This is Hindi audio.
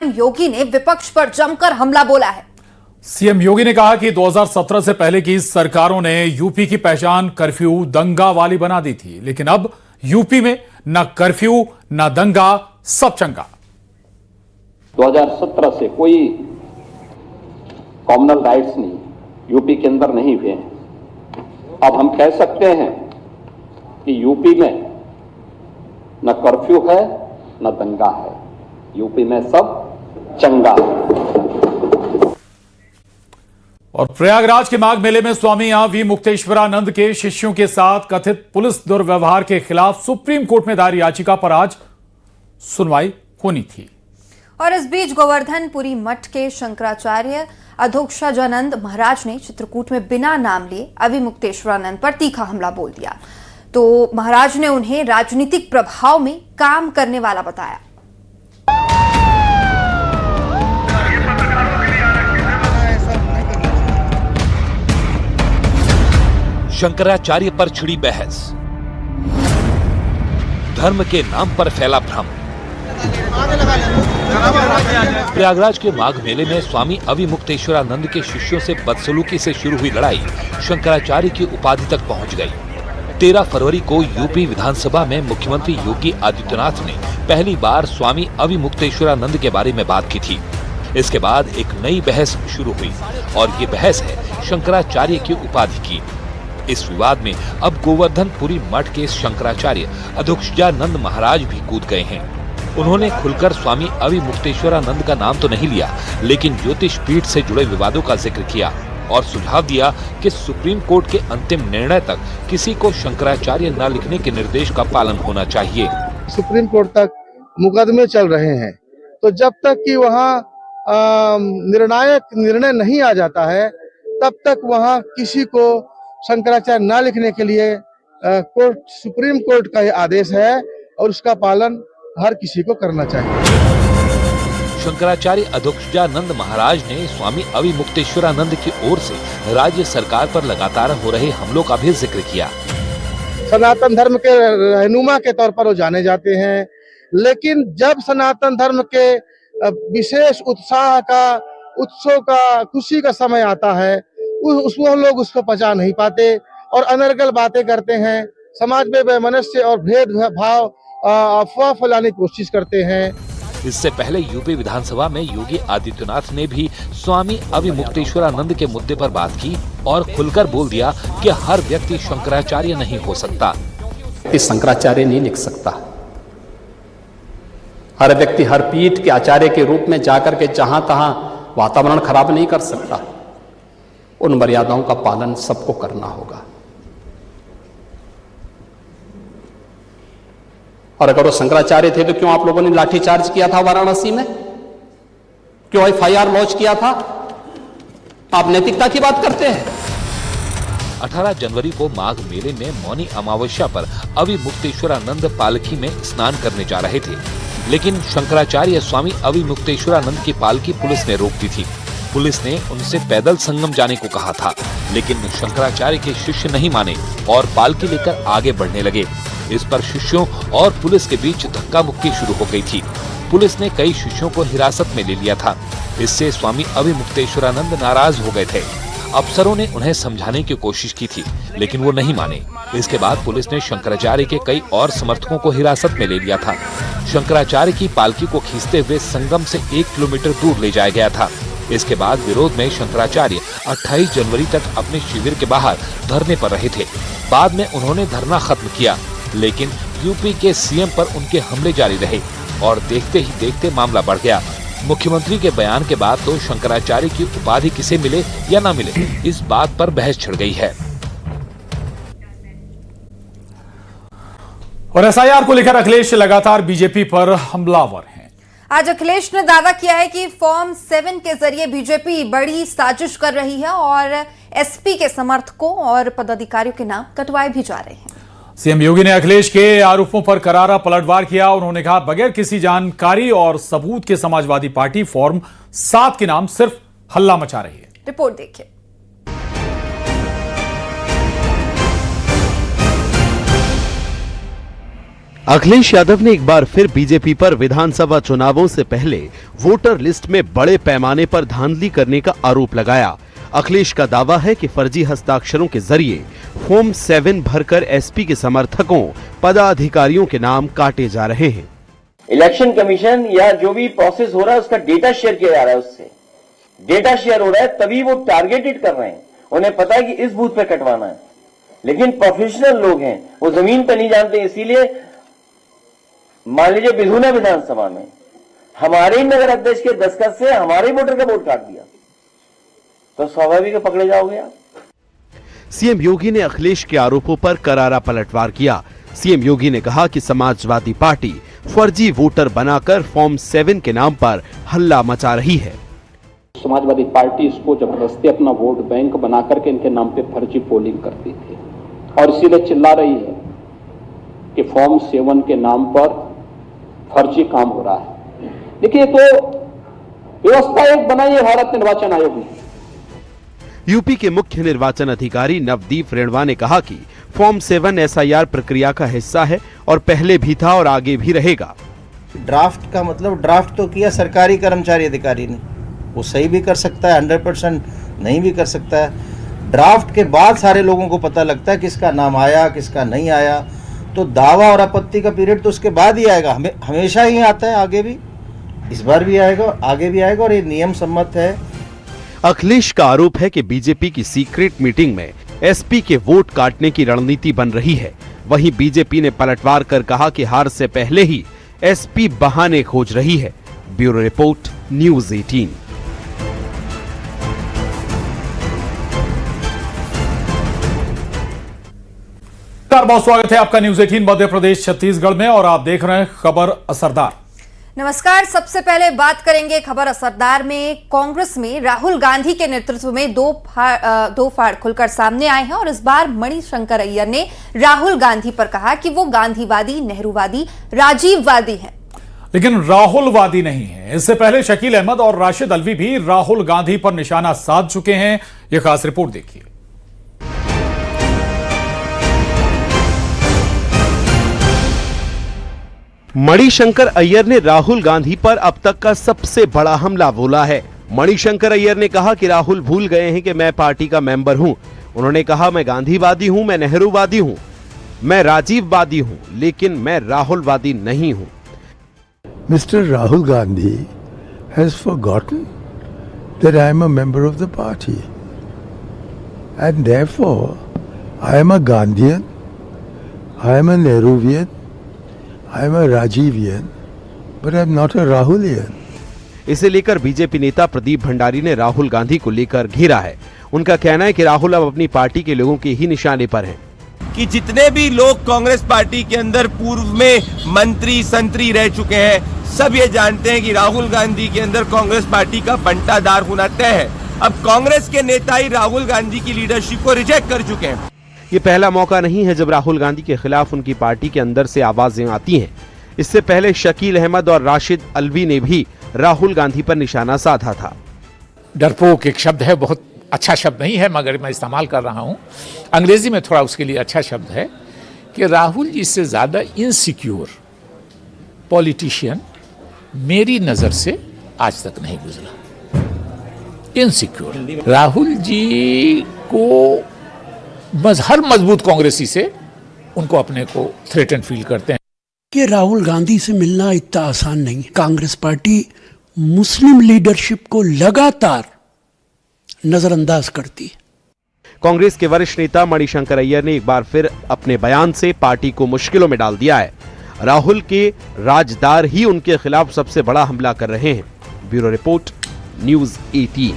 योगी ने विपक्ष पर जमकर हमला बोला है। सीएम योगी ने कहा कि 2017 से पहले की सरकारों ने यूपी की पहचान कर्फ्यू दंगा वाली बना दी थी, लेकिन अब यूपी में न कर्फ्यू न दंगा, सब चंगा। 2017 से कोई कॉमनल राइट्स नहीं यूपी के अंदर नहीं हुए हैं। अब हम कह सकते हैं कि यूपी में न कर्फ्यू है न दंगा है, यूपी में सब चंगा है। और प्रयागराज के माघ मेले में स्वामी वी मुक्तेश्वरानंद के शिष्यों के साथ कथित पुलिस दुर्व्यवहार के खिलाफ सुप्रीम कोर्ट में दायर याचिका पर आज सुनवाई होनी थी। और इस बीच गोवर्धनपुरी मठ के शंकराचार्य अधोक्षजानंद महाराज ने चित्रकूट में बिना नाम लिए अवी मुक्तेश्वरानंद पर तीखा हमला बोल दिया। तो महाराज ने उन्हें राजनीतिक प्रभाव में काम करने वाला बताया। शंकराचार्य पर छिड़ी बहस, धर्म के नाम पर फैला भ्रम। प्रयागराज के माघ मेले में स्वामी अवी मुक्तेश्वरानंद के शिष्यों से बदसलूकी से शुरू हुई लड़ाई शंकराचार्य की उपाधि तक पहुंच गई। 13 फरवरी को यूपी विधानसभा में मुख्यमंत्री योगी आदित्यनाथ ने पहली बार स्वामी अवी मुक्तेश्वरानंद के बारे में बात की थी। इसके बाद एक नई बहस शुरू हुई और ये बहस है शंकराचार्य की उपाधि की। इस विवाद में अब गोवर्धनपुरी मठ के शंकराचार्य अधोक्षजानंद महाराज भी कूद गए हैं। उन्होंने खुलकर स्वामी अवी मुक्तेश्वरानंद का नाम तो नहीं लिया, लेकिन ज्योतिष पीठ से जुड़े विवादों का जिक्र किया और सुझाव दिया कि सुप्रीम कोर्ट के अंतिम निर्णय तक किसी को शंकराचार्य न लिखने के निर्देश का पालन होना चाहिए। सुप्रीम कोर्ट तक मुकदमे चल रहे हैं, तो जब तक कि वहाँ निर्णायक निर्णय नहीं आ जाता है, तब तक वहाँ किसी को शंकराचार्य न लिखने के लिए कोर्ट, सुप्रीम कोर्ट का यह आदेश है और उसका पालन हर किसी को करना चाहिए। शंकराचार्य अधोक्षजानंद महाराज ने स्वामी अवी मुक्तेश्वरानंद की ओर से राज्य सरकार पर लगातार हो रहे हमलों का भी जिक्र किया। सनातन धर्म के रहनुमा के तौर पर वो जाने जाते हैं, लेकिन जब सनातन धर्म के विशेष उत्साह का, उत्सव का, खुशी का समय आता है, वो लोग उसको पचा नहीं पाते और अनर्गल बातें करते हैं, समाज में वैमनस्य और भेदभाव अफवाह फैलाने की कोशिश करते हैं। इससे पहले यूपी विधानसभा में योगी आदित्यनाथ ने भी स्वामी अवी मुक्तेश्वरानंद के मुद्दे पर बात की और खुलकर बोल दिया कि हर व्यक्ति शंकराचार्य नहीं हो सकता। शंकराचार्य नहीं लिख सकता। हर व्यक्ति हर पीठ के आचार्य के रूप में जाकर के जहां तहां वातावरण खराब नहीं कर सकता। उन मर्यादाओं का पालन सबको करना होगा। और अगर वो शंकराचार्य थे तो क्यों आप लोगों ने लाठीचार्ज किया था वाराणसी में? क्यों एफआईआर लॉन्च किया था? आप नैतिकता की बात करते हैं। 18 जनवरी को माघ मेले में मौनी अमावस्या पर अवी मुक्तेश्वरानंद पालकी में स्नान करने जा रहे थे, लेकिन शंकराचार्य स्वामी अवी मुक्तेश्वरानंद की पालकी पुलिस ने रोक दी थी। पुलिस ने उनसे पैदल संगम जाने को कहा था, लेकिन शंकराचार्य के शिष्य नहीं माने और पालकी लेकर आगे बढ़ने लगे। इस पर शिष्यों और पुलिस के बीच धक्का मुक्की शुरू हो गई थी। पुलिस ने कई शिष्यों को हिरासत में ले लिया था। इससे स्वामी अवी मुक्तेश्वरानंद नाराज हो गए थे। अफसरों ने उन्हें समझाने की कोशिश की थी, लेकिन वो नहीं माने। इसके बाद पुलिस ने शंकराचार्य के कई और समर्थकों को हिरासत में ले लिया था। शंकराचार्य की पालकी को खींचते हुए संगम से 1 किलोमीटर दूर ले जाया गया था। इसके बाद विरोध में शंकराचार्य 28 जनवरी तक अपने शिविर के बाहर धरने पर रहे थे। बाद में उन्होंने धरना खत्म किया, लेकिन यूपी के सीएम पर उनके हमले जारी रहे और देखते ही देखते मामला बढ़ गया। मुख्यमंत्री के बयान के बाद तो शंकराचार्य की उपाधि किसे मिले या ना मिले, इस बात पर बहस छिड़ गई है। और एसआईआर को लेकर अखिलेश लगातार बीजेपी पर हमलावर हैं। आज अखिलेश ने दावा किया है कि फॉर्म 7 के जरिए बीजेपी बड़ी साजिश कर रही है और एसपी के समर्थकों और पदाधिकारियों के नाम कटवाए भी जा रहे हैं। सीएम योगी ने अखिलेश के आरोपों पर करारा पलटवार किया। उन्होंने कहा, बगैर किसी जानकारी और सबूत के समाजवादी पार्टी फॉर्म 7 के नाम सिर्फ हल्ला मचा रही है। रिपोर्ट देखिए। अखिलेश यादव ने एक बार फिर बीजेपी पर विधानसभा चुनावों से पहले वोटर लिस्ट में बड़े पैमाने पर धांधली करने का आरोप लगाया। अखिलेश का दावा है कि फर्जी हस्ताक्षरों के जरिए फॉर्म 7 भरकर एसपी के समर्थकों पदाधिकारियों के नाम काटे जा रहे हैं। इलेक्शन कमीशन या जो भी प्रोसेस हो रहा है उसका डेटा शेयर किया जा रहा है, उससे डेटा शेयर हो रहा है, तभी वो टारगेटेड कर रहे हैं। उन्हें पता है कि इस बूथ पे कटवाना है, लेकिन प्रोफेशनल लोग हैं, वो जमीन पे नहीं जानते। इसीलिए मान लीजिए बिधुना विधानसभा में हमारे ही नगर अध्यक्ष के दस्तखत से हमारे ही वोटर का वोट काट दिया, तो स्वाभाविक पकड़े जाओगे आप। सीएम योगी ने अखिलेश के आरोपों पर करारा पलटवार किया। सीएम योगी ने कहा कि समाजवादी पार्टी फर्जी वोटर बनाकर फॉर्म 7 के नाम पर हल्ला मचा रही है। समाजवादी पार्टी इसको जबरदस्ती अपना वोट बैंक बना करके इनके नाम पे फर्जी पोलिंग करती थी और इसीलिए चिल्ला रही है कि फॉर्म 7 के नाम पर फर्जी काम हो रहा है। देखिए, तो व्यवस्था एक बनाई है भारत निर्वाचन आयोग ने। यूपी के मुख्य निर्वाचन अधिकारी नवदीप रेणवा ने कहा कि फॉर्म 7 एसआईआर प्रक्रिया का हिस्सा है और पहले भी था और आगे भी रहेगा। ड्राफ्ट का मतलब ड्राफ्ट तो किया सरकारी कर्मचारी अधिकारी ने, वो सही भी कर सकता है, 100% नहीं भी कर सकता है। ड्राफ्ट के बाद सारे लोगों को पता लगता है किसका नाम आया किसका नहीं आया, तो दावा और आपत्ति का पीरियड तो उसके बाद ही आएगा। हमेशा ही आता है, आगे भी, इस बार भी आएगा, आगे भी आएगा और ये नियम सम्मत है। अखिलेश का आरोप है कि बीजेपी की सीक्रेट मीटिंग में एसपी के वोट काटने की रणनीति बन रही है। वहीं बीजेपी ने पलटवार कर कहा कि हार से पहले ही एसपी बहाने खोज रही है। Bureau report, news 18। बहुत स्वागत है आपका न्यूज़ 18 मध्य प्रदेश छत्तीसगढ़ में और आप देख रहे हैं खबर असरदार। नमस्कार। सबसे पहले बात करेंगे खबर असरदार में। कांग्रेस में राहुल गांधी के नेतृत्व में दो फाड़ खुलकर सामने आए हैं और इस बार मणिशंकर अय्यर ने राहुल गांधी पर कहा कि वो गांधीवादी, नेहरूवादी, राजीववादी हैं। लेकिन राहुलवादी नहीं है। इससे पहले शकील अहमद और राशिद अल्वी भी राहुल गांधी पर निशाना साध चुके हैं। यह खास रिपोर्ट देखिए। मणिशंकर अय्यर ने राहुल गांधी पर अब तक का सबसे बड़ा हमला बोला है। मणिशंकर अय्यर ने कहा कि राहुल भूल गए हैं कि मैं पार्टी का मेंबर हूं। उन्होंने कहा, मैं गांधीवादी हूं, मैं नेहरूवादी हूं, मैं राजीववादी हूं, लेकिन मैं राहुलवादी नहीं हूं। Mr. Rahul Gandhi has forgotten that I am a member of the party, and therefore I am a Gandhian, I am a Nehruvian, I am a Rajivian, but I am not a Rahulian. इसे लेकर बीजेपी नेता प्रदीप भंडारी ने राहुल गांधी को लेकर घेरा है। उनका कहना है कि राहुल अब अपनी पार्टी के लोगों के ही निशाने पर हैं। कि जितने भी लोग कांग्रेस पार्टी के अंदर पूर्व में मंत्री संतरी रह चुके हैं, सब ये जानते हैं कि राहुल गांधी के अंदर कांग्रेस पार्टी का बंटादार होना तय है। अब कांग्रेस के नेता ही राहुल गांधी की लीडरशिप को रिजेक्ट कर चुके हैं। ये पहला मौका नहीं है जब राहुल गांधी के खिलाफ उनकी पार्टी के अंदर से आवाजें आती हैं। इससे पहले शकील अहमद और राशिद अल्वी ने भी राहुल गांधी पर निशाना साधा था। डरपोक एक शब्द है, बहुत अच्छा शब्द नहीं है मगर मैं इस्तेमाल कर रहा हूं। अंग्रेजी में थोड़ा उसके लिए अच्छा शब्द है कि राहुल जी से ज्यादा इनसिक्योर पॉलिटिशियन मेरी नजर से आज तक नहीं गुजरा। इनसिक्योर राहुल जी को हर मजबूत कांग्रेसी से उनको अपने को थ्रेटन फील करते हैं कि राहुल गांधी से मिलना इतना आसान नहीं। कांग्रेस पार्टी मुस्लिम लीडरशिप को लगातार नजरअंदाज करती है। कांग्रेस के वरिष्ठ नेता मणिशंकर अय्यर ने एक बार फिर अपने बयान से पार्टी को मुश्किलों में डाल दिया है। राहुल के राजदार ही उनके खिलाफ सबसे बड़ा हमला कर रहे हैं। Bureau report, news 18।